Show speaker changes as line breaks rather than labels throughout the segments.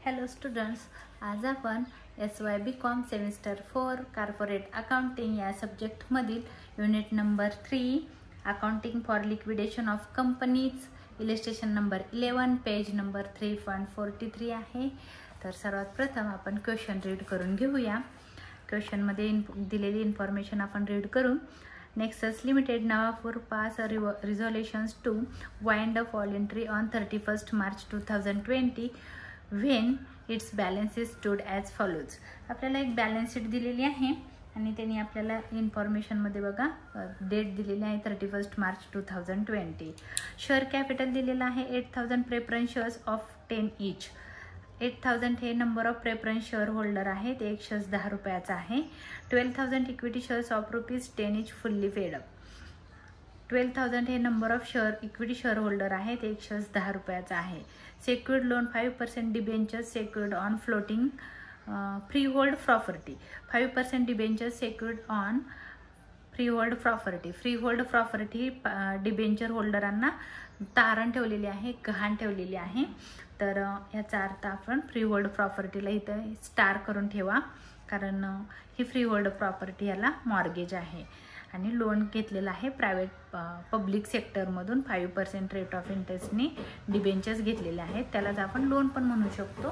Hello students, आज आपण SY BCom semester 4 corporate accounting या सब्जेक्टमधील unit number 3 accounting for liquidation of companies illustration number 11 page number 3.43 आहे. तर सर्वात प्रथम आपण क्वेश्चन रीड करून घेऊया. क्वेश्चनमध्ये दिलेली इन्फॉर्मेशन आपण रीड करू. Nexus Limited Navapur pass resolutions to wind up voluntary on 31st March 2020 when its balances stood as follows. आपल्याला एक बॅलन्स शीट दिलेली आहे आणि त्यांनी आपल्याला इन्फॉर्मेशनमध्ये बघा डेट दिलेली आहे 31st मार्च 2020. शेअर कॅपिटल दिलेला आहे 8000 प्रेफरन्स शेअर्स ऑफ 10 ईच. 8000 हे number of preference shareholder आहेत, एक शेअर्स 10 रुपयाचा आहे. 12000 equity shares of ₹10 each fully paid up. 12000 हे number of share equity share holder आहेत, एक शेअर्स 10 रुपयाचा आहे. Secured loan 5% debentures secured on floating freehold property. 5% debentures secured on freehold property. Freehold property debenture होल्डरांना तारण ठेवलेली आहे, गहाण ठेवलेली आहे. तर याचा अर्थ आपण फ्री होल्ड प्रॉपर्टीला इथं स्टार करून ठेवा, कारण ही फ्री होल्ड प्रॉपर्टी याला मॉर्गेज आहे आणि लोन घेतलेला आहे प्रायव्हेट पब्लिक सेक्टरमधून 5% रेट ऑफ इंटरेस्टने डिबेंचर्स घेतलेले आहेत, त्यालाच आपण लोन पण म्हणू शकतो.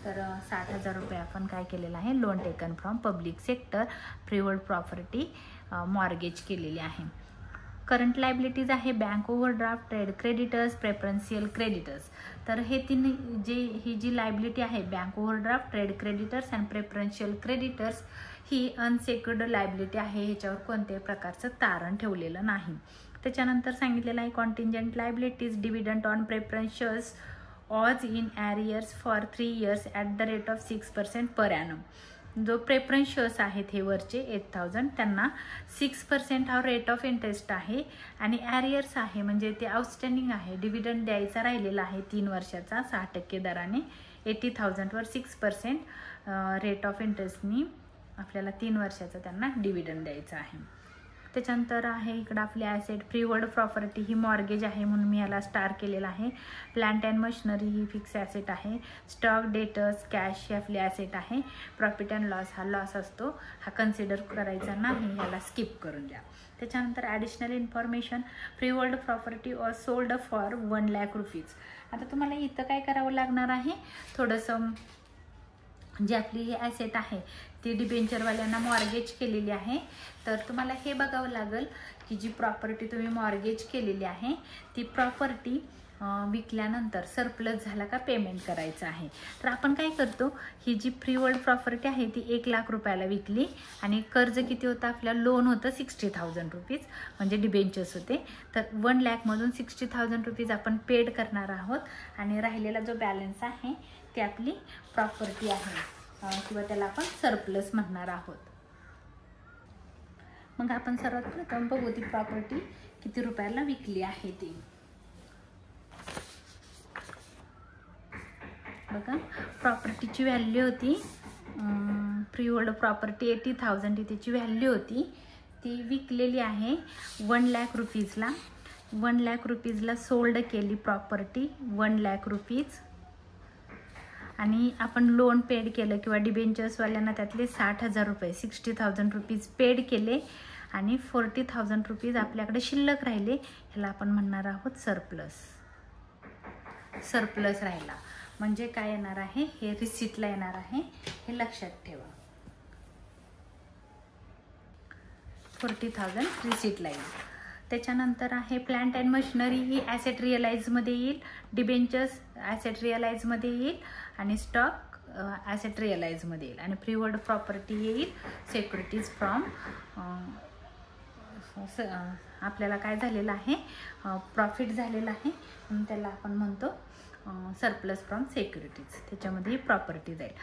तर 60,000 रुपये आपण काय केलेलं आहे, loan taken from public sector freehold property mortgage केलेली आहे. करंट लायबिलिटीज आहे bank overdraft, trade creditors, preferential creditors. तर हे तीन ही जी लायबिलिटी आहे bank overdraft, trade creditors and preferential creditors ही अनसेक्युर्ड लायबिलिटी आहे, ह्याच्यावर कोणत्याही प्रकारचं तारण ठेवलेलं नाही. त्याच्यानंतर सांगितलेलं आहे contingent liabilities dividend on preference shares was in arrears for 3 years at the rate of 6% per annum. जो प्रेफरन्स शेअर्स आहेत हे वरचे 8000 त्यांना 6% हा रेट ऑफ इंटरेस्ट आहे आणि ॲरियर्स आहे म्हणजे ते आउटस्टँडिंग आहे, डिव्हिडंड द्यायचा राहिलेला आहे 3 वर्षाचा 6% दराने. 80,000 वर 6% रेट ऑफ इंटरेस्टनी आपल्याला 3 वर्षाचा त्यांना डिव्हिडंड द्यायचा आहे. त्याच्यानंतर आहे इकडं आपले ॲसेट फ्री होल्ड प्रॉपर्टी ही मॉर्गेज आहे म्हणून मी याला स्टार केलेला आहे. प्लांट अँड मशिनरी ही फिक्स ॲसेट आहे. स्टॉक, डेटर्स, कॅश हे आपले ॲसेट आहे. प्रॉफिट अँड लॉस हा लॉस असतो, हा कन्सिडर करायचा नाही, याला स्किप करून द्या. त्याच्यानंतर additional information free hold property or sold for 1 lakh rupees. आता तुम्हाला इथं काय करावं लागणार आहे, थोडंसं जी आपली ही ॲसेट आहे ती डिबेंचरवाल्यांना मॉर्गेज केलेली आहे. तर तुम्हाला हे बघावं लागेल की जी प्रॉपर्टी तुम्ही मॉर्गेज केलेली आहे ती प्रॉपर्टी विकल्यानंतर सरप्लस झाला का पेमेंट करायचं आहे. तर आपण काय करतो, ही जी फ्री होल्ड प्रॉपर्टी आहे ती 1 लाख रुपयाला विकली आणि कर्ज किती होतं आपल्याला, लोन होतं 60,000 रुपीज म्हणजे डिबेंचर्स होते. तर 1 लाखमधून 60,000 रुपीज आपण पेड करणार आहोत आणि राहिलेला जो बॅलन्स आहे ती आपली प्रॉपर्टी आहे किंवा त्याला आपण सरप्लस म्हणणार आहोत. मग आपण सर्वात प्रथम बघू ती प्रॉपर्टी किती रुपयाला विकली आहे ती. बघा प्रॉपर्टीची व्हॅल्यू होती फ्री होल्ड प्रॉपर्टी 80,000 ही त्याची व्हॅल्यू होती. ती विकलेली आहे 1 लाख रुपीजला. 1 लाख रुपीजला सोल्ड केली प्रॉपर्टी 1 लाख रुपीज आणि आपण लोन पेड केलं किंवा डिबेंचर्सवाल्यांना त्यातले 60,000 रुपये 60,000 रुपीज पेड केले आणि 40,000 रुपीज आपल्याकडे शिल्लक राहिले, ह्याला आपण म्हणणार आहोत सरप्लस. सरप्लस राहिला म्हणजे काय येणार आहे, हे रिसिप्टला येणार आहे, हे लक्षात ठेवा. 40,000 रिसिप्टला येईल. त्याच्यानंतर आहे प्लांट अँड मशिनरी ही ॲसेट रिअलाइजमध्ये येईल, डिबेंचर्स ॲसेट रिअलाइजमध्ये येईल आणि स्टॉक ॲसेट रिअलाइजमध्ये येईल आणि फ्री होल्ड प्रॉपर्टी येईल सिक्युरिटीज फ्रॉम आपल्याला काय झालेलं आहे, प्रॉफिट झालेला आहे म्हणून त्याला आपण म्हणतो सरप्लस फ्रॉम सिक्युरिटीज, त्याच्यामध्ये ही प्रॉपर्टी जाईल.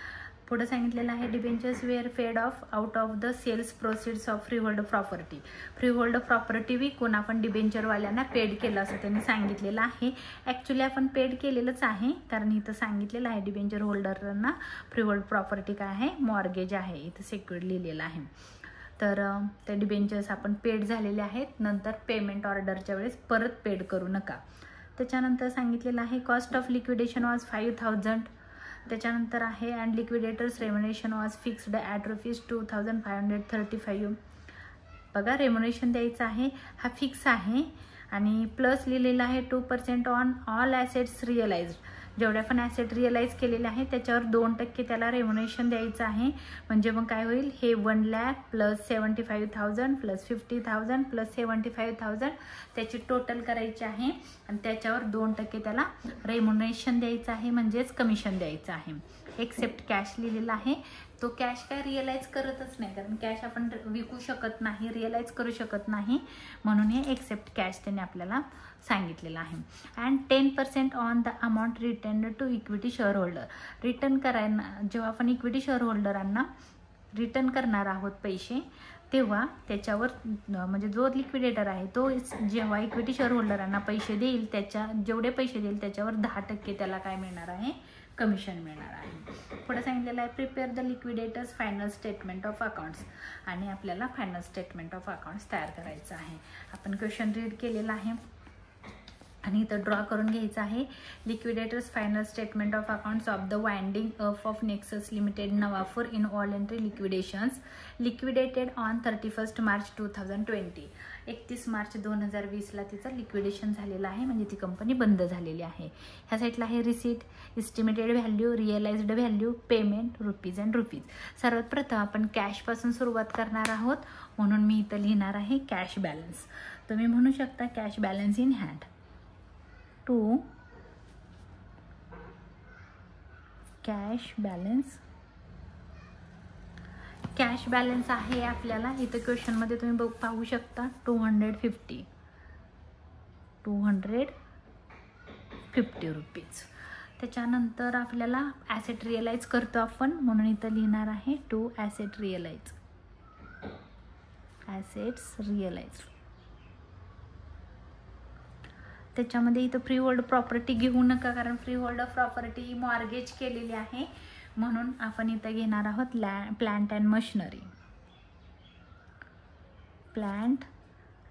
पुढे सांगितलेलं आहे debentures were paid off out of the sales proceeds of freehold property. Freehold property विकून आपण डिबेंचरवाल्यांना पेड केलं असं त्यांनी सांगितलेलं आहे. ॲक्च्युली आपण पेड केलेलंच आहे, कारण इथं सांगितलेलं आहे डिबेंचर होल्डरांना फ्री होल्ड प्रॉपर्टी काय आहे, मॉर्गेज आहे, इथं सेक्युर्ड लिहिलेलं आहे. तर ते डिबेंचर्स आपण पेड झालेले आहेत, नंतर पेमेंट ऑर्डरच्या वेळेस परत पेड करू नका. त्याच्यानंतर सांगितलेलं आहे कॉस्ट ऑफ लिक्विडेशन वॉज 5,000. त्याच्यानंतर आहे and liquidators remuneration was fixed at ₹2535. बघा रेम्युनरेशन द्यायचं आहे, हा फिक्स आहे आणि प्लस लिहिलेला आहे 2% ऑन ऑल ॲसेट्स रिअलाइज्ड. जेवढ्या पण ॲसेट रिअलाइज केलेले आहे त्याच्यावर 2% त्याला रेम्युनरेशन द्यायचं आहे. म्हणजे मग काय होईल, हे 1 लाख प्लस 75,000 प्लस 50,000 प्लस 75,000 त्याची टोटल करायची आहे आणि त्याच्यावर 2% त्याला रेम्युनरेशन द्यायचं आहे, म्हणजेच कमिशन द्यायचं आहे. एक्सेप्ट कॅश लिहिलेला आहे. तो कॅश काय रिअलाइज करतच नाही, कारण कॅश आपण विकू शकत नाही, रिअलाइज करू शकत नाही, म्हणून हे एक्सेप्ट कॅश त्याने आपल्याला सांगितलेलं आहे. And 10% on the amount return to equity share holder. Return करायला जेव्हा आपण इक्विटी शेअर होल्डरांना रिटर्न करणार आहोत पैसे, तेव्हा त्याच्यावर म्हणजे जो लिक्विडेटर आहे तो जेव्हा इक्विटी शेअर होल्डरांना पैसे देईल, त्याच्या जेवढे पैसे देईल त्याच्यावर 10% त्याला काय मिळणार आहे, कमिशन मिळणार आहे. पुढे सांगितलेलं आहे prepare the liquidators final statement of accounts. आणि आपल्याला फायनल स्टेटमेंट ऑफ अकाउंट्स तयार करायचं आहे. आपण क्वेश्चन रीड केलेला आहे आणि इथं ड्रॉ करून घ्यायचं आहे. Liquidators final statement of accounts of the winding up of Nexus limited Navapur in voluntary liquidations liquidated on 31 March 2020. 31 मार्च 2020ला तिचं लिक्विडेशन झालेलं आहे, म्हणजे ती कंपनी बंद झालेली आहे. ह्या साईडला आहे receipt, estimated value, realised value, payment, rupees and rupees. सर्वात प्रथम आपण कॅशपासून सुरुवात करणार आहोत, म्हणून मी इथं लिहिणार आहे कॅश बॅलन्स. तुम्ही म्हणू शकता cash balance in hand to cash balance. Cash balance आहे आपल्याला इथं क्वेश्चनमध्ये तुम्ही पाहू शकता 250 रुपीज. त्याच्यानंतर आपल्याला ॲसेट रिअलाइज करतो आपण, म्हणून इथं लिहिणार आहे to asset realise, assets realise. त्याच्यामध्ये इथं फ्री होल्ड प्रॉपर्टी घेऊ नका, कारण फ्री होल्ड प्रॉपर्टी मॉर्गेज केलेली आहे, म्हणून आपण इथं घेणार आहोत plant and machinery. Plant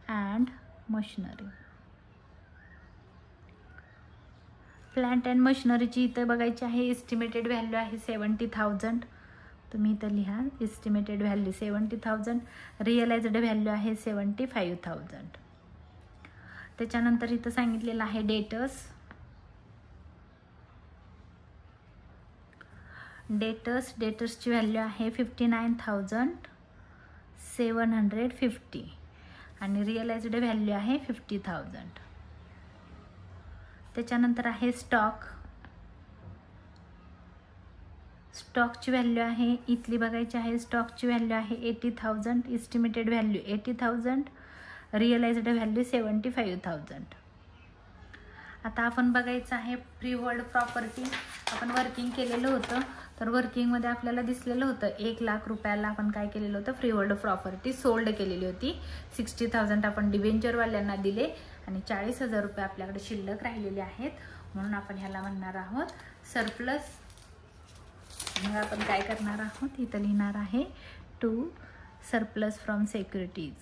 and machinery. Plant and मशिनरीची इथं बघायची आहे. एस्टिमेटेड व्हॅल्यू आहे 70,000. तुम्ही इथं लिहा एस्टिमेटेड व्हॅल्यू 70,000. रिअलाइज्ड व्हॅल्यू आहे 75,000. त्याच्यानंतर इथं सांगितलेलं आहे डेटर्स. डेटर्सची व्हॅल्यू आहे 59,750 आणि रिअलाइज्ड व्हॅल्यू आहे 50,000. त्याच्यानंतर आहे स्टॉकची व्हॅल्यू आहे इथली बघायची आहे. स्टॉकची व्हॅल्यू आहे 80,000, एस्टिमेटेड व्हॅल्यू 80,000, रिअलाइज्ड व्हॅल्यू 75,000. आता आपण बघायचं आहे फ्री होल्ड प्रॉपर्टी. आपण वर्किंग केलेलं होतं, तर वर्किंगमध्ये आपल्याला दिसलेलं होतं 1 लाख रुपयाला आपण काय केलेलं होतं, फ्री होल्ड प्रॉपर्टी सोल्ड केलेली होती. 60,000 आपण डिबेंचरवाल्यांना दिले आणि 40,000 रुपये आपल्याकडे शिल्लक राहिलेले आहेत, म्हणून आपण ह्याला म्हणणार आहोत सरप्लस. मग आपण काय करणार आहोत, इथं लिहिणार आहे to surplus from securities.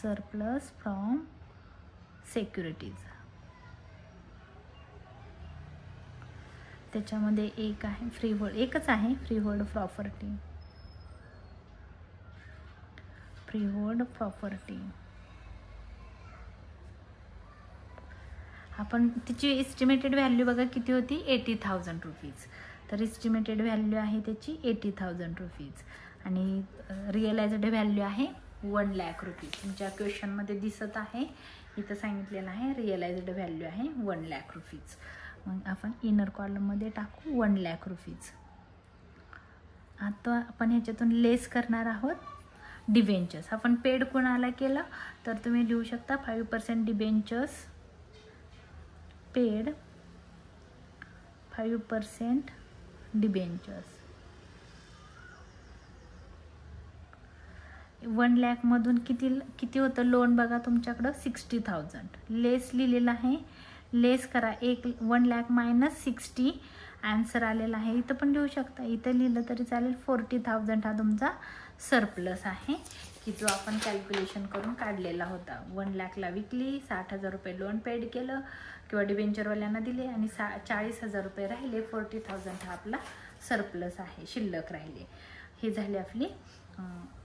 Surplus from securities. त्याच्यामध्ये एक आहे फ्री होल्ड, एकच आहे freehold property. Freehold property आपण तिची एस्टिमेटेड व्हॅल्यू बघा किती होती, 80,000 रुपीज. तर एस्टिमेटेड व्हॅल्यू आहे त्याची 80,000 रुपीज आणि रिअलाइज्ड व्हॅल्यू आहे 1 लाख रुपीज. तुमच्या क्वेश्चनमध्ये दिसत आहे, इथं सांगितलेलं आहे रिअलाइज्ड व्हॅल्यू आहे 1 लाख रुपीज. मग आपण इनर कॉलममध्ये टाकू 1 लाख रुपीज. आता आपण ह्याच्यातून लेस करणार आहोत डिबेंचर्स. आपण पेड कोणाला केलं तर तुम्ही लिहू शकता 5% डिबेंचर्स पेड, 5% डिबेंचर्स. 1 लाखमधून किती होतं लोन बघा तुमच्याकडं 60,000. लेस लिहिलेलं आहे, लेस करा 1 लाख मायनस 60. आन्सर आलेला आहे, इथं पण लिहू शकता, इथं लिहिलं तरी चालेल. 40,000 हा तुमचा सरप्लस आहे की जो आपण कॅल्क्युलेशन करून काढलेला होता. 1 लाखला विकली, 60,000 रुपये लोन पेड केलं, किंवा डिबेंचरवाल्यांना दिले आणि 40,000 रुपये राहिले. 40,000 हा आपला सरप्लस आहे, शिल्लक राहिले. ही झाली आपली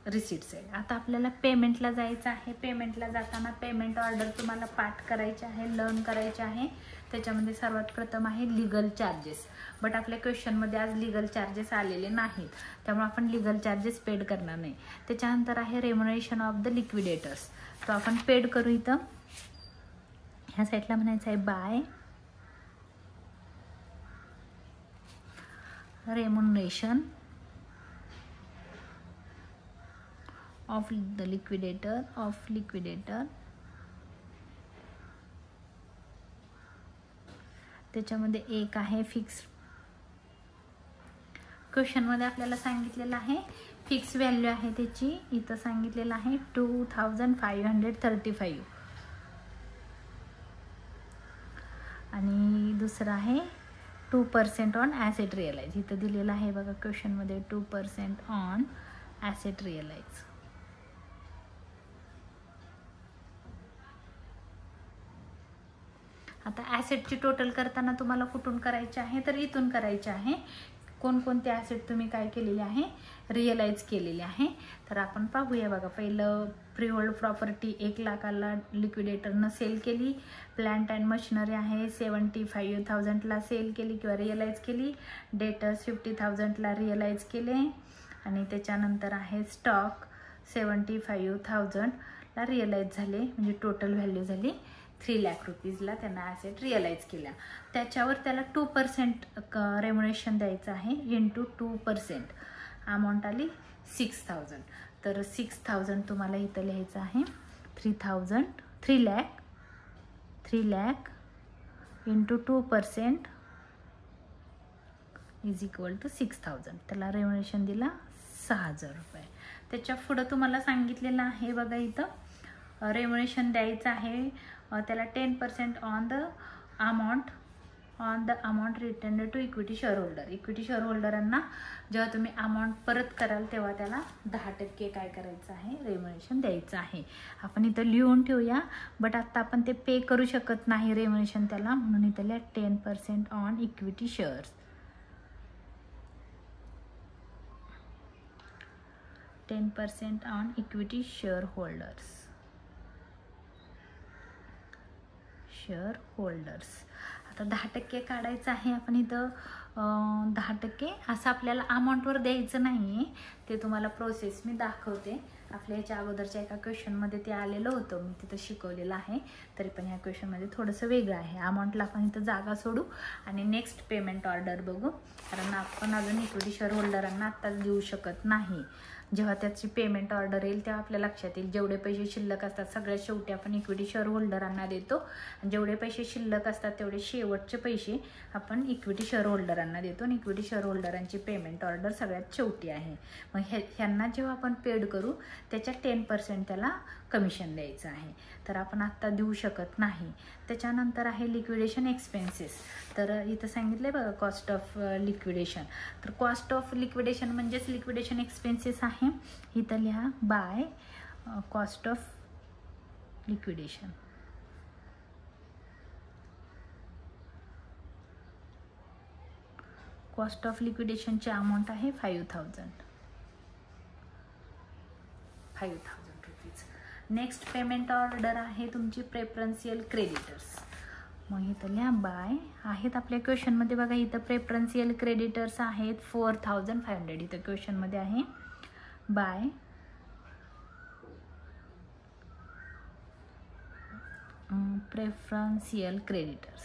रिसीट साईड. आता आपल्याला पेमेंटला जायचं आहे. पेमेंटला जाताना पेमेंट ऑर्डर तुम्हाला पाठ करायचे आहे, लर्न करायचे आहे. त्याच्यामध्ये सर्वात प्रथम आहे लिगल चार्जेस. बट आपल्या क्वेश्चनमध्ये आज लिगल चार्जेस आलेले नाहीत, त्यामुळे आपण लिगल चार्जेस पेड करणार नाही. त्याच्यानंतर आहे रेम्युनरेशन ऑफ द लिक्विडेटर्स. तो आपण पेड करू. इथं ह्या साईडला म्हणायचं आहे by remuneration of the liquidator त्याच्यामध्ये एक आहे फिक्स. क्वेश्चनमध्ये आपल्याला सांगितलेलं आहे फिक्स व्हॅल्यू आहे त्याची, इथं सांगितलेलं आहे 2535. आणि दुसरं आहे 2% ऑन ॲसेट रिअलाइज. इथं दिलेलं आहे बघा क्वेश्चनमध्ये 2% ऑन ॲसेट रिअलाइज. आता ॲसेटची टोटल करताना तुम्हाला कुठून करायचे आहे, तर इथून करायचे आहे. कोणकोणते ॲसेट तुम्ही काय केलेले आहे, रिअलाइज केलेले आहे. तर आपण पाहूया बघा. पहिलं फ्रीहोल्ड प्रॉपर्टी 1 लाखाला लिक्विडेटरनं सेल केली. प्लांट अँड मशिनरी आहे 75,000ला सेल केली किंवा रिअलाइज केली. डेटर्स 50,000ला रिअलाइज केले. आणि त्याच्यानंतर आहे स्टॉक 75,000ला रिअलाइज झाले, म्हणजे टोटल व्हॅल्यू झाली 3 लाख रुपीजला त्यांना ॲसेट रिअलाइज केल्या. त्याच्यावर त्याला 2% रेम्युनरेशन द्यायचं आहे. इंटू 2% अमाऊंट आली 6,000. तर 6,000 तुम्हाला इथं लिहायचं आहे. 3 lakh into 2% is equal to 6,000. त्याला रेम्युनरेशन दिला 6,000 रुपये. त्याच्या पुढं तुम्हाला सांगितलेलं आहे बघा, इथं रेम्युनरेशन द्यायचं आहे त्याला 10% on the amount return to equity shareholder. Equity शेअरहोल्डरांना जेव्हा तुम्ही अमाऊंट परत कराल तेव्हा त्याला 10% काय करायचं आहे, रेम्युनरेशन द्यायचं आहे. आपण इथं लिहून ठेवूया. बट आता आपण ते पे करू शकत नाही रेम्युनरेशन त्याला, म्हणून इथं लिहा 10% on equity shares. 10% on equity shareholders. आता 10% काढायचं आहे. आपण इथं 10% असं आपल्याला अमाऊंटवर द्यायचं नाही. ते तुम्हाला प्रोसेस मी दाखवते. आपल्या ह्याच्या अगोदरच्या एका क्वेश्चनमध्ये ते आलेलं होतं, मी तिथं शिकवलेलं आहे. तरी पण ह्या क्वेश्चनमध्ये थोडंसं वेगळं आहे. अमाऊंटला आपण इथं जागा सोडू आणि नेक्स्ट पेमेंट ऑर्डर बघू, कारण आपण अजून इक्विटी शेअरहोल्डरांना आत्ताच देऊ शकत नाही. जेव्हा त्याची पेमेंट ऑर्डर येईल तेव्हा आपल्या लक्षात येईल. जेवढे पैसे शिल्लक असतात सगळ्यात शेवटी आपण इक्विटी शेअरहोल्डरांना देतो, आणि जेवढे पैसे शिल्लक असतात तेवढे शेवटचे पैसे आपण इक्विटी शेअरहोल्डरांना देतो. आणि इक्विटी शेअरहोल्डरांची पेमेंट ऑर्डर सगळ्यात शेवटी आहे. मग ह्यांना जेव्हा आपण पेड करू त्याच्या 10% त्याला कमिशन द्यायचं आहे. तर आपण आत्ता देऊ शकत नाही. त्याच्यानंतर आहे लिक्विडेशन एक्सपेन्सेस. तर इथं सांगितलं आहे बघा कॉस्ट ऑफ लिक्विडेशन. तर कॉस्ट ऑफ लिक्विडेशन म्हणजेच लिक्विडेशन एक्सपेन्सेस आहे. इथं लिहा by cost of liquidation. Cost of लिक्विडेशनची अमाऊंट आहे 5,000 रुपीज. नेक्स्ट पेमेंट ऑर्डर आहे तुमची प्रेफरन्शियल क्रेडिटर्स. मग इथं लिहा बाय आहेत आपल्या क्वेश्चनमध्ये बघा, इथं प्रेफरन्शियल क्रेडिटर्स आहेत 4,500. इथं क्वेश्चनमध्ये आहे बाय प्रेफरन्शियल क्रेडिटर्स.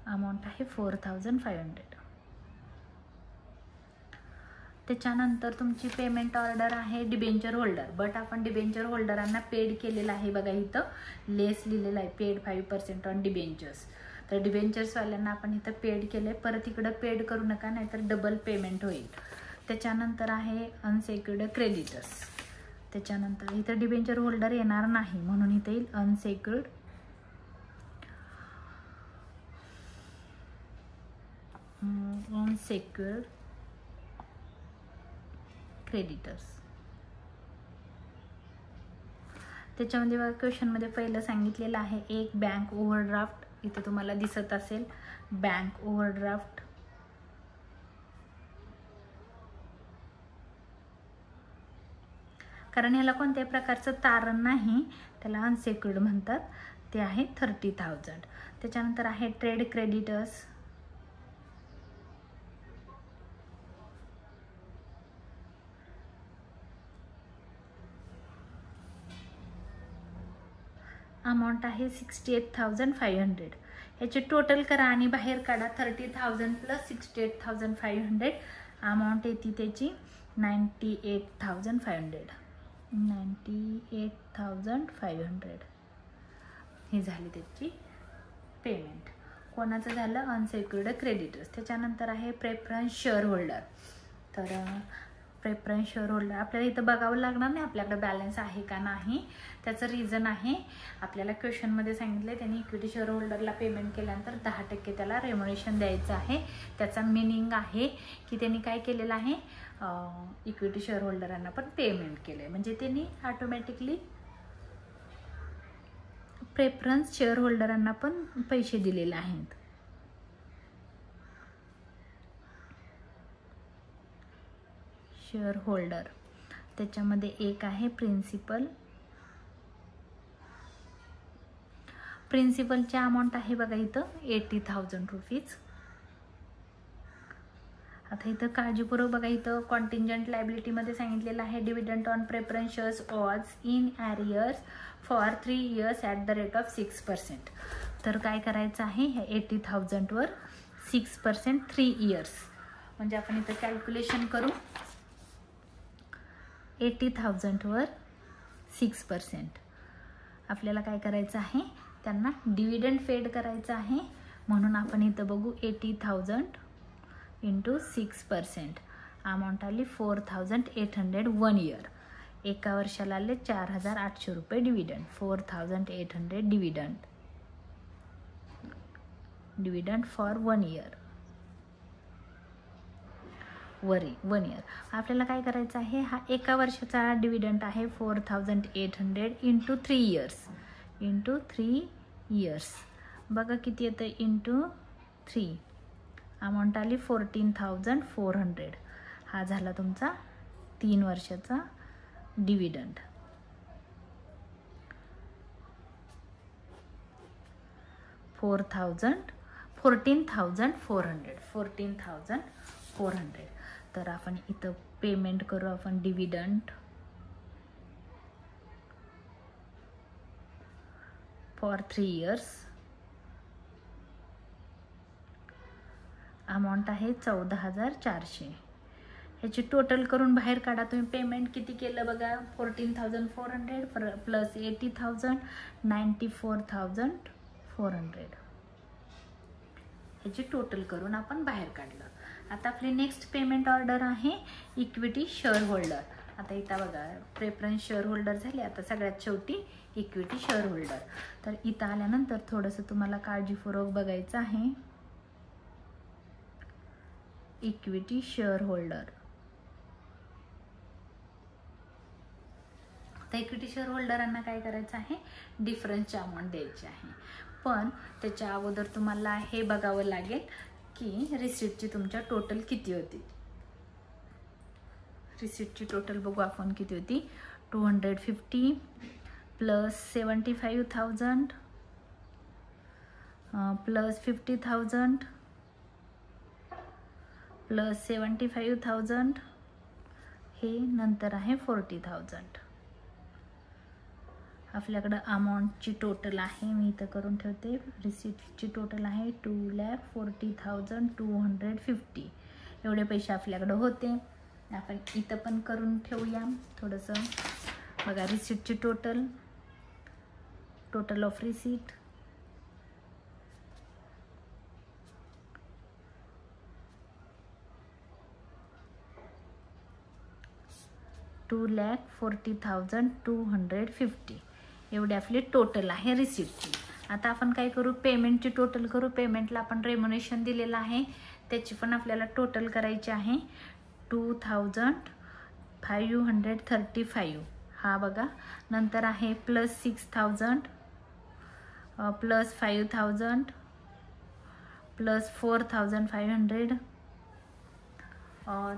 अमाऊंट आहे 4,500. त्याच्यानंतर तुमची पेमेंट ऑर्डर आहे डिबेंचर होल्डर. बट आपण डिबेंचर होल्डरांना पेड केलेलं आहे बघा, इथं लेस लिहिलेलं आहे पेड 5% ऑन डिबेंचर्स. तर डिबेंचर्सवाल्यांना आपण इथं पेड केलं आहे. परत इकडं पेड करू नका, नाहीतर डबल पेमेंट होईल. त्याच्यानंतर आहे अनसेक्युर्ड क्रेडिटर्स. त्याच्यानंतर इथं डिबेंचर होल्डर येणार नाही, म्हणून इथे येईल अनसेक्युर्ड क्रेडिटर्स. त्याच्यामध्ये बघा क्वेश्चनमध्ये पहिलं सांगितलेलं आहे एक बँक ओव्हरड्राफ्ट, इथे तुम्हाला दिसत असेल बँक ओव्हरड्राफ्ट. कारण ह्याला कोणत्याही प्रकारचं तारण नाही, त्याला अनसेक्युर्ड म्हणतात, ते आहे 30,000. त्याच्यानंतर आहे ट्रेड क्रेडिटर्स. अमाऊंट आहे 68,500. याचे टोटल करा आणि बाहेर काढा. 30,000 प्लस 68,500 अमाऊंट येते त्याची 98,500. 98,500 ही झाली त्याची पेमेंट. कोणाचं झालं? अनसेक्युर्ड क्रेडिटर्स. त्याच्यानंतर आहे प्रेफरन्स शेअर होल्डर. तर प्रेफरन्स शेअर होल्डर आपल्याला इथं बघावं लागणार नाही आपल्याकडे बॅलन्स आहे का नाही. त्याचं रिझन आहे आपल्याला क्वेश्चनमध्ये सांगितलं आहे त्यांनी इक्विटी शेअर होल्डरला पेमेंट केल्यानंतर 10% त्याला रेम्युनरेशन द्यायचं आहे. त्याचा मिनिंग आहे की त्यांनी काय केलेलं आहे, इक्विटी शेअर होल्डरांना पण पेमेंट केलं आहे, म्हणजे त्यांनी ऑटोमॅटिकली प्रेफरन्स शेअर होल्डरांना पण पैसे दिलेले आहेत. शेअर होल्डर त्याच्यामध्ये एक आहे प्रिन्सिपल. प्रिन्सिपलची अमाऊंट आहे बघा इथं 80,000 रुपीज. आता इथं काळजीपूर्वक बघा, इथं कॉन्टिंजंट लायबिलिटीमध्ये सांगितलेलं आहे dividend on preference shares was in arrears for 3 years at the rate of 6%. तर काय करायचं आहे, ह्या 80,000 वर 6% 3 years, म्हणजे आपण इथं कॅल्क्युलेशन करू. 80,000 वर 6% आपल्याला काय करायचं आहे, त्यांना डिव्हिडंड पेड करायचं आहे. म्हणून आपण इथं बघू 80,000 इंटू 6% अमाऊंट आली 4,800 1 year. एका वर्षाला आले 4,800 रुपये dividend. 4,800 dividend for 1 year. 1 year आपल्याला काय करायचं आहे, हा एका वर्षाचा डिव्हिडंड आहे 4,800 इंटू 3 years. इंटू 3 years बघा किती येतं, इंटू 3 अमाऊंट आली 14,400. हा झाला तुमचा 3 वर्षाचा डिव्हिडंड. 14,400. तर आपण इथं पेमेंट करू आपण डिव्हिडंड फॉर 3 years. अमाऊंट आहे 14,400. ह्याची टोटल करून बाहेर काढा तुम्ही. पेमेंट किती केलं बघा, 14,400 प्लस 80,000 94,400. ह्याची टोटल करून आपण बाहेर काढलं. आता आपली नेक्स्ट पेमेंट ऑर्डर आहे इक्विटी शेअर होल्डर. आता इथं बघा प्रेफरन्स शेअर होल्डर झाले, आता सगळ्यात शेवटी इक्विटी शेअर होल्डर. तर इथं आल्यानंतर थोडंसं तुम्हाला काळजीपूर्वक बघायचं आहे. इक्विटी शेअर होल्डर, आता इक्विटी शेअर होल्डरांना काय करायचं आहे, डिफरन्सची अमाऊंट द्यायची आहे. पण त्याच्या अगोदर तुम्हाला हे बघावं लागेल की रिसिप्टची तुमच्या टोटल किती होती. रिसिप्टची टोटल बघू आपण किती होती. 250 प्लस 75,000 प्लस 50,000 प्लस 75,000 हे नंतर आहे 40,000. आपल्याकडं अमाऊंटची टोटल आहे, मी इथं करून ठेवते. रिसिप्टची टोटल आहे 2,40,250. एवढे पैसे आपल्याकडं होते. आपण इथं पण करून ठेवूया थोडंसं. बघा रिसिप्टची टोटल ऑफ रिसिप्ट $2,40,250 एवढी आपली टोटल आहे रिसिप्टची. आता आपण काय करू, पेमेंटची टोटल करू. पेमेंटला आपण रेम्युनरेशन दिलेलं आहे, त्याची पण आपल्याला टोटल करायची आहे. 2,535 हा हा बघा. नंतर आहे +6000 +5000 +4500.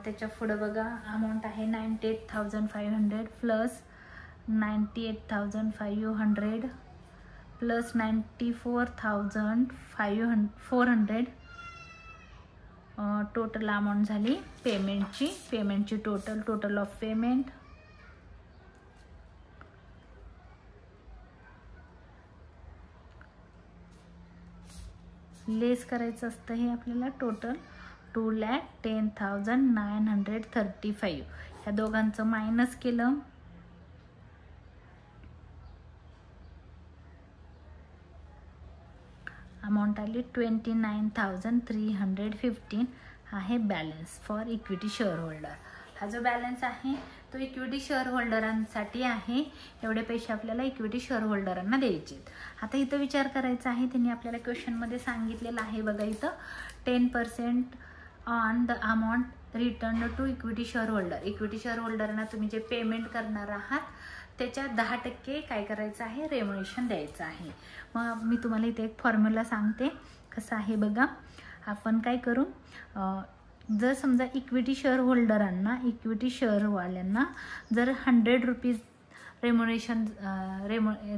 त्याच्या पुढे बघा अमाऊंट आहे 98,500 +98,500 +94,400. टोटल अमाऊंट झाली पेमेंटची टोटल ऑफ पेमेंट. लेस करायचं असतं हे आपल्याला. टोटल 2,10,935. ह्या दोघांचं मायनस केलं. अमाऊंट आली 29,315. आहे balance for equity share holder. हा जो बॅलन्स आहे तो इक्विटी शेअर होल्डरांसाठी आहे. एवढे पैसे आपल्याला इक्विटी शेअर होल्डरांना द्यायचे. आता इथं विचार करायचा आहे. त्यांनी आपल्याला क्वेश्चनमध्ये सांगितलेलं आहे बघा इथं 10% on the amount return to equity share holder. Equity share होल्डरना तुम्ही जे पेमेंट करणार आहात त्याच्या 10% काय करायचं आहे, रेम्युनरेशन द्यायचं आहे. मग मी तुम्हाला इथे एक फॉर्म्युला सांगते कसं आहे बघा. आपण काय करू, जर समजा इक्विटी शेअर होल्डरांना इक्विटी शेअरवाल्यांना जर 100 रुपीज रेम्युनरेशन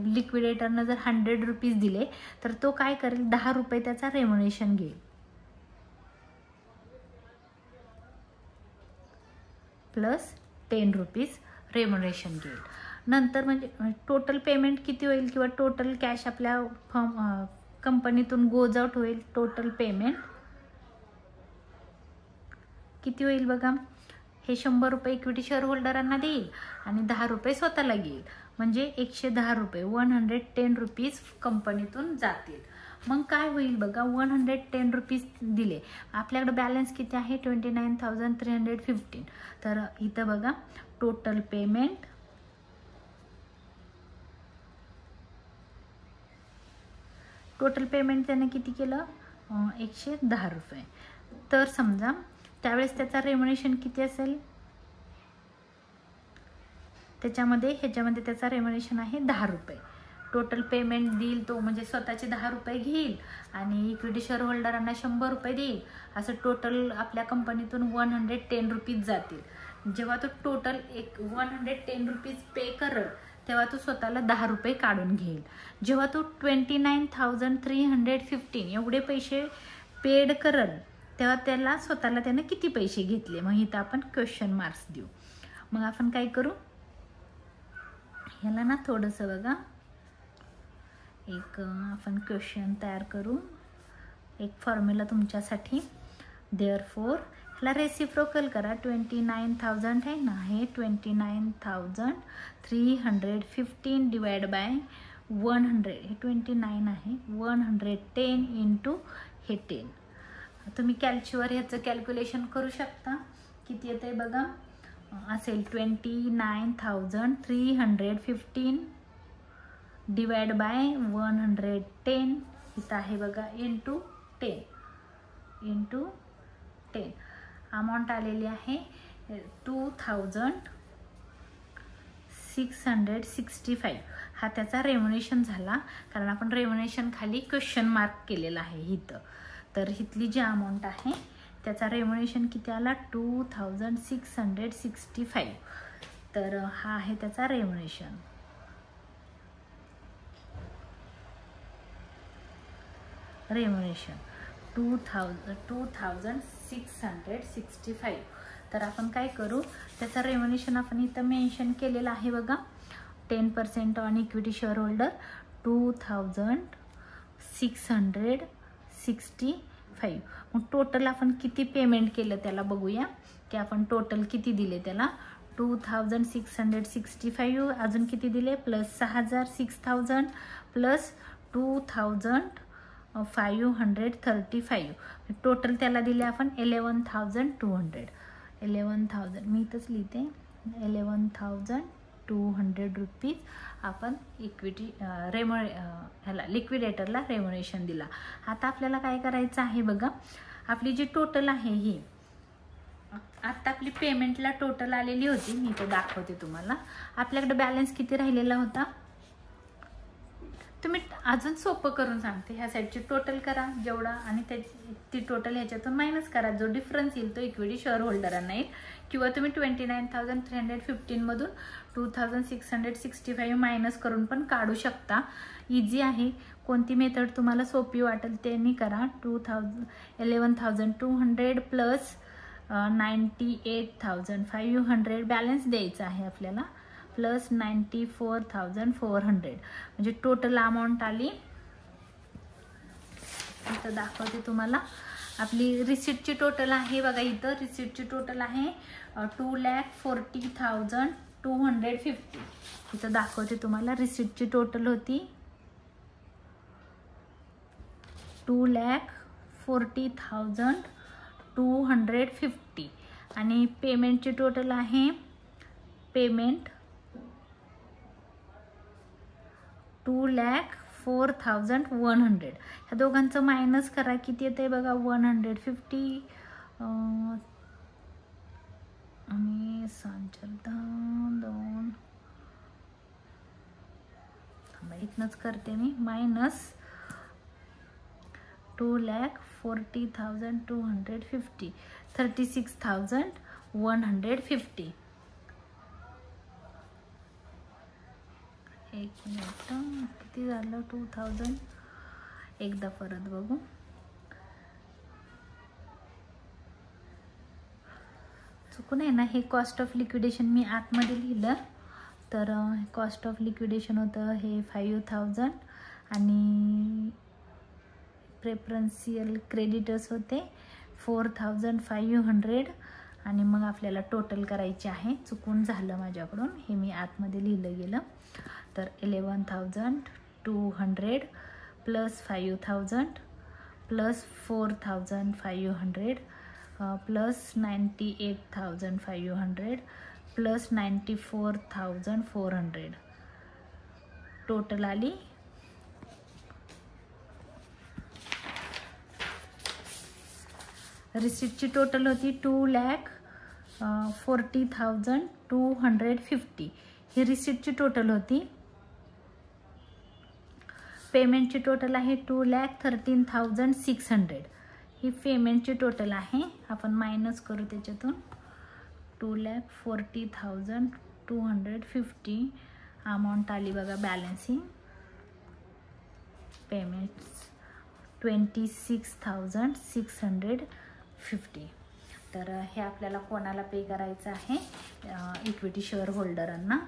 लिक्विडेटरनं जर 100 रुपीज दिले तर तो काय करेल 10 रुपये त्याचा रेम्युनरेशन घेईल +10 रुपीज रेम्युनरेशन घेईल. नंतर म्हणजे टोटल पेमेंट किती होईल किंवा टोटल कॅश आपल्या कंपनीतून गोज आउट होईल. टोटल पेमेंट किती होईल बघा. हे 100 रुपये इक्विटी शेअर होल्डरांना देईल आणि 10 रुपये स्वतःला घेईल. म्हणजे 110 रुपये 110 रुपीज कंपनीतून जातील. मग काय होईल बघा, 110 रुपीज दिले. आपल्याकडे बॅलन्स किती आहे 29,315. तर इथं बघा टोटल पेमेंट त्याने किती केलं 110 रुपये. तर समजा त्यावेळेस त्याचा रेम्युनरेशन किती असेल, ह्याच्यामध्ये त्याचा रेम्युनरेशन आहे 10 रुपये. टोटल पेमेंट देईल तो म्हणजे स्वतःचे 10 रुपये घेईल आणि इक्विटी शेअर होल्डरांना 100 रुपये देईल. असं टोटल आपल्या कंपनीतून 110 रुपीज जातील. जेव्हा तो टोटल 110 रुपीज पे करल तेव्हा तो स्वतःला 10 रुपये काढून घेईल. जेव्हा तो 29,315 एवढे पैसे पेड करल तेव्हा स्वतःला त्यानं किती पैसे घेतले. मग इथं आपण क्वेश्चन मार्क्स देऊ. मग आपण काय करू, ह्याला ना थोडंसं बघा एक आपण क्वेश्चन तयार करू. एक फॉर्म्युला तुमच्यासाठी. देअरफॉर ह्याला रेसिप्रोकल करा. 29,000 आहे ना, हे 29,315 डिवाइड बाय 100. हे 29 आहे. 110 इंटू हे 10. तुम्ही कॅल्क्युलेटरवर ह्याचं कॅल्क्युलेशन करू शकता. किती येते बघा, असेल 29,315 डिवाइड बाय 110. इथं आहे बघा इंटू 10. अमाऊंट आलेली आहे 2,665. हा त्याचा रेम्युनरेशन झाला, कारण आपण रेम्युनरेशन खाली क्वेश्चन मार्क केलेला आहे इथं. तर इथली जी अमाऊंट आहे त्याचा रेम्युनरेशन किती आला 2,665. तर हा आहे त्याचा रेम्युनरेशन. रेम्युनरेशन 2,665. तर आपण काय करू, त्याचा रेम्युनरेशन आपण इथं मेन्शन केलेलं आहे बघा. 10% ऑन इक्विटी शेअर होल्डर 2,665. मग टोटल आपण किती पेमेंट केलं त्याला बघूया की आपण टोटल किती दिले त्याला. 2,665 अजून किती दिले प्लस 6,000 प्लस 2,535. टोटल त्याला दिले आपण 11,200. 11,000 मी इथंच लिहिते 11,200 रुपीज आपण इक्विटी ह्याला लिक्विडेटरला रेम्युनरेशन दिला. आता आपल्याला काय करायचं आहे बघा, आपली जी टोटल आहे ही आता आपली पेमेंटला टोटल आलेली होती, मी ते दाखवते तुम्हाला. आपल्याकडे बॅलन्स किती राहिलेला होता, तुम्ही अजून सोपं करून सांगते. ह्या साईडची टोटल करा जेवढा, आणि त्याची ती टोटल ह्याच्यातून मायनस करा. जो डिफरन्स येईल तो इक्विटी शेअर होल्डरांना येईल. किंवा तुम्ही 29,315 मधून 2,665 मायनस करून पण काढू शकता. इझी आहे. कोणती मेथड तुम्हाला सोपी वाटेल त्यांनी करा. 11,200 प्लस 98,500 बॅलन्स द्यायचा आहे आपल्याला, प्लस 94,400 म्हणजे टोटल अमाऊंट आली. इथं दाखवते तुम्हाला. आपली रिसिप्टची टोटल आहे बघा, इथं रिसिप्टची टोटल आहे 2,40,250. इथं दाखवते तुम्हाला. रिसिप्टची टोटल होती 2,40,250 आणि पेमेंटची टोटल आहे पेमेंट 2,04,100. ह्या दोघांचं मायनस करा, किती येते बघा 150 आणि 2 इथनच करते मी. मायनस 2,40,250 36,150. एक मिनिट, किती झालं 2,000. एकदा परत बघू. चुकून आहे ना, हे कॉस्ट ऑफ लिक्विडेशन मी आतमध्ये लिहिलं. तर कॉस्ट ऑफ लिक्विडेशन होतं हे 5,000 आणि प्रेफरन्शियल क्रेडिटर्स होते 4,500 आणि मग आपल्याला टोटल करायचे आहे. चुकून झालं माझ्याकडून, हे मी आतमध्ये लिहिलं गेलं. तर 11,200 plus 5,000 plus 4,500 plus 98,500 plus 94,400 total आली. रिसिप्टची टोटल होती 2,40,250. ही रिसिप्टची टोटल होती. पेमेंटची टोटल आहे 2,13,600. ही पेमेंटची टोटल आहे. आपण मायनस करू त्याच्यातून. 2,40,250 अमाऊंट आली बघा बॅलन्सिंग. पेमेंट्स 26,650. तर हे आपल्याला कोणाला पे करायचं आहे, इक्विटी शेअर होल्डरांना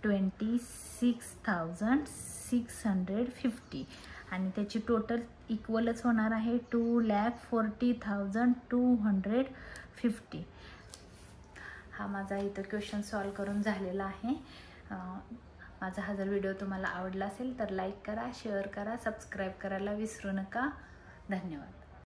26,650 आणि त्याची टोटल इक्वलच होणार आहे 2,40,250. हा माझा इथं क्वेश्चन सॉल्व करून झालेला आहे. माझा हा जर व्हिडिओ तुम्हाला आवडला असेल तर लाईक करा, शेअर करा, सबस्क्राईब करायला विसरू नका. धन्यवाद.